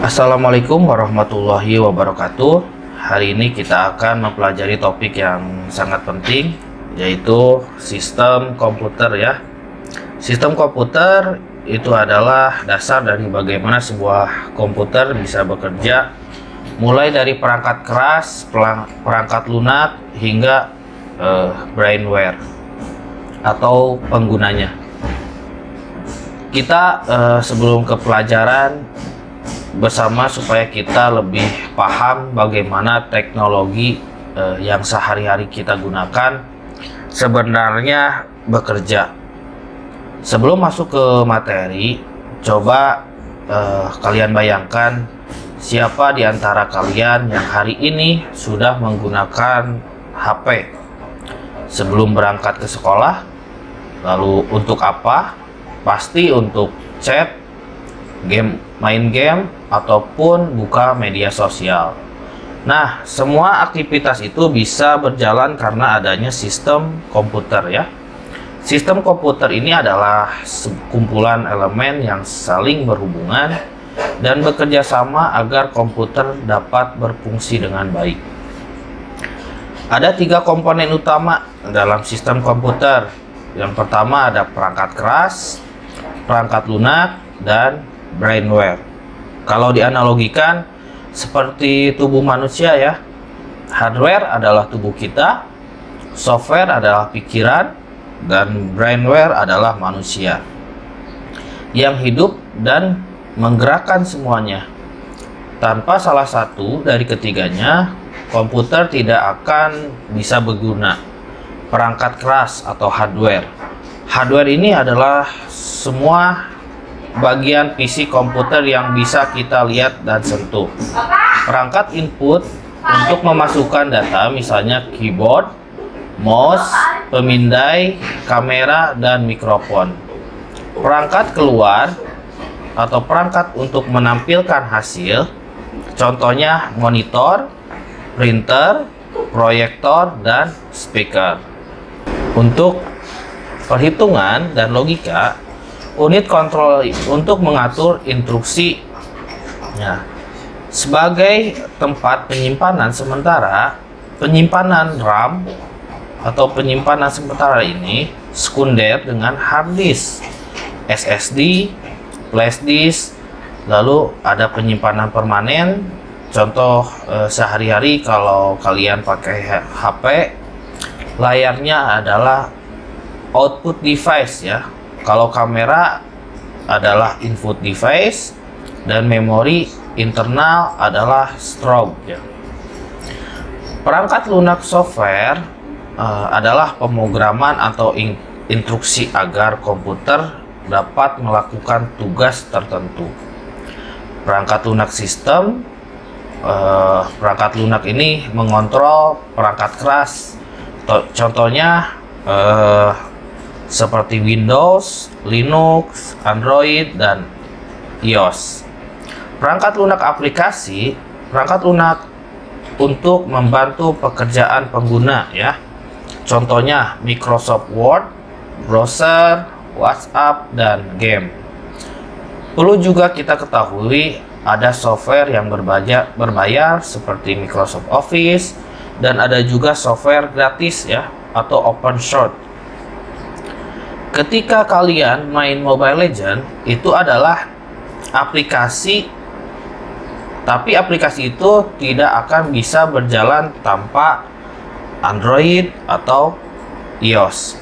Assalamualaikum warahmatullahi wabarakatuh. Hari ini kita akan mempelajari topik yang sangat penting, yaitu sistem komputer ya. Sistem komputer itu adalah dasar dari bagaimana sebuah komputer bisa bekerja, mulai dari perangkat keras, perangkat lunak, hingga brainware atau penggunanya. Kita sebelum ke pelajaran bersama supaya kita lebih paham bagaimana teknologi yang sehari-hari kita gunakan sebenarnya bekerja. Sebelum masuk ke materi, coba kalian bayangkan siapa di antara kalian yang hari ini sudah menggunakan HP sebelum berangkat ke sekolah. Lalu untuk apa? Pasti untuk chat, main game, ataupun buka media sosial. Nah, semua aktivitas itu bisa berjalan karena adanya sistem komputer ya. Sistem komputer ini adalah kumpulan elemen yang saling berhubungan dan bekerja sama agar komputer dapat berfungsi dengan baik. Ada 3 komponen utama dalam sistem komputer. Yang pertama ada perangkat keras, perangkat lunak, dan brainware. Kalau dianalogikan seperti tubuh manusia ya, hardware adalah tubuh kita, software adalah pikiran, dan brainware adalah manusia yang hidup dan menggerakkan semuanya. Tanpa salah satu dari ketiganya, komputer tidak akan bisa berguna. Perangkat keras atau hardware. Hardware ini adalah semua bagian PC komputer yang bisa kita lihat dan sentuh. Perangkat input untuk memasukkan data, misalnya keyboard, mouse, pemindai, kamera, dan mikrofon. Perangkat keluar atau perangkat untuk menampilkan hasil, contohnya monitor, printer, proyektor, dan speaker. Untuk perhitungan dan logika, unit kontrol untuk mengatur instruksi ya. Sebagai tempat penyimpanan sementara, penyimpanan RAM atau penyimpanan sementara ini sekunder dengan hard disk, SSD, flash disk. Lalu ada penyimpanan permanen. Contoh sehari-hari kalau kalian pakai HP, layarnya adalah output device ya. Kalau kamera adalah input device dan memori internal adalah strobe ya. Perangkat lunak software adalah pemrograman atau instruksi agar komputer dapat melakukan tugas tertentu. Perangkat lunak sistem, perangkat lunak ini mengontrol perangkat keras. Contohnya seperti Windows, Linux, Android, dan iOS. Perangkat lunak aplikasi, perangkat lunak untuk membantu pekerjaan pengguna ya. Contohnya Microsoft Word, browser, WhatsApp, dan game. Perlu juga kita ketahui ada software yang berbayar seperti Microsoft Office, dan ada juga software gratis ya atau open source. Ketika kalian main Mobile Legends, itu adalah aplikasi, tapi aplikasi itu tidak akan bisa berjalan tanpa Android atau iOS,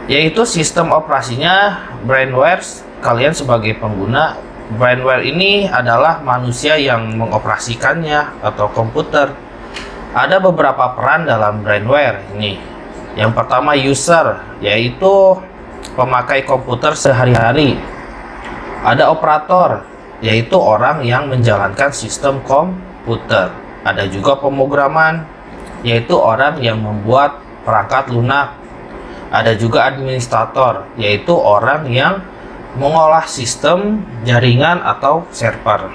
yaitu sistem operasinya brainware. Kalian sebagai pengguna, brainware ini adalah manusia yang mengoperasikannya atau komputer. Ada beberapa peran dalam brainware ini. Yang pertama user, yaitu pemakai komputer sehari-hari. Ada operator, yaitu orang yang menjalankan sistem komputer. Ada juga pemrograman, yaitu orang yang membuat perangkat lunak. Ada juga administrator, yaitu orang yang mengolah sistem jaringan atau server.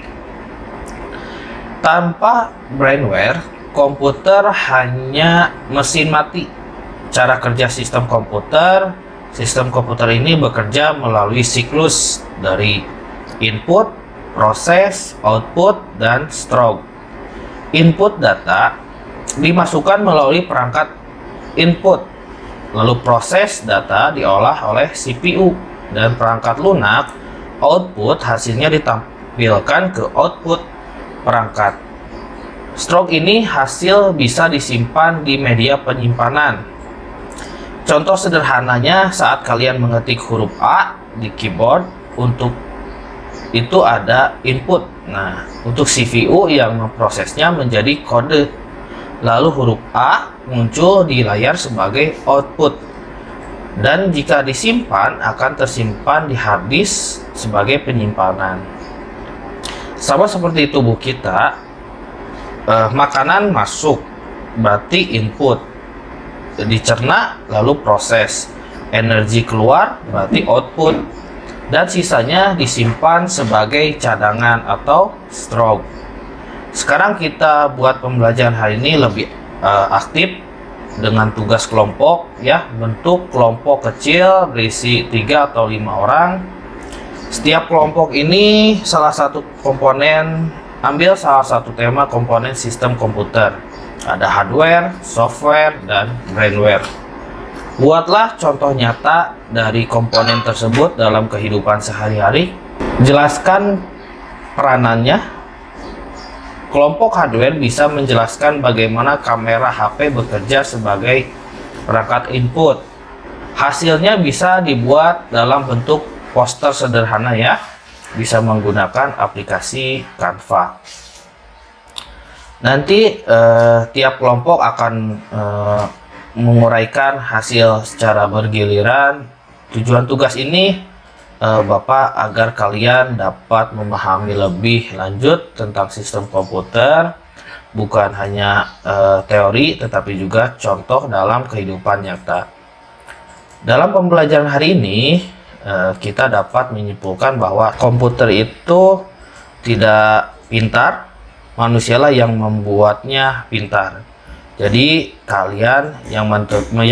Tanpa brainware, komputer hanya mesin mati. Cara kerja sistem komputer ini bekerja melalui siklus dari input, proses, output, dan stroke. Input data dimasukkan melalui perangkat input, lalu proses data diolah oleh CPU, dan perangkat lunak output hasilnya ditampilkan ke output perangkat. Stroke ini hasil bisa disimpan di media penyimpanan. Contoh sederhananya saat kalian mengetik huruf A di keyboard, untuk itu ada input. Nah, untuk CPU yang memprosesnya menjadi kode. Lalu huruf A muncul di layar sebagai output. Dan jika disimpan, akan tersimpan di hard disk sebagai penyimpanan. Sama seperti tubuh kita, makanan masuk, berarti input. Dicerna, lalu proses. Energi keluar, berarti output. Dan sisanya disimpan sebagai cadangan atau stroke. Sekarang kita buat pembelajaran hari ini lebih aktif dengan tugas kelompok, ya. Bentuk kelompok kecil berisi 3 atau 5 orang. Setiap kelompok ini salah satu komponen, ambil salah satu tema komponen sistem komputer. Ada hardware, software, dan brainware. Buatlah contoh nyata dari komponen tersebut dalam kehidupan sehari-hari. Jelaskan peranannya. Kelompok hardware bisa menjelaskan bagaimana kamera HP bekerja sebagai perangkat input. Hasilnya bisa dibuat dalam bentuk poster sederhana, ya. Bisa menggunakan aplikasi Canva. Nanti tiap kelompok akan menguraikan hasil secara bergiliran. Tujuan tugas ini Bapak agar kalian dapat memahami lebih lanjut tentang sistem komputer, bukan hanya teori tetapi juga contoh dalam kehidupan nyata. Dalam pembelajaran hari ini kita dapat menyimpulkan bahwa komputer itu tidak pintar, manusialah yang membuatnya pintar. Jadi kalian yang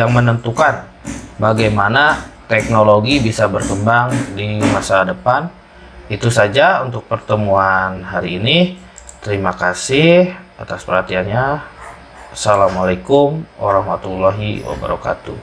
menentukan bagaimana teknologi bisa berkembang di masa depan. Itu saja untuk pertemuan hari ini. Terima kasih atas perhatiannya. Assalamualaikum warahmatullahi wabarakatuh.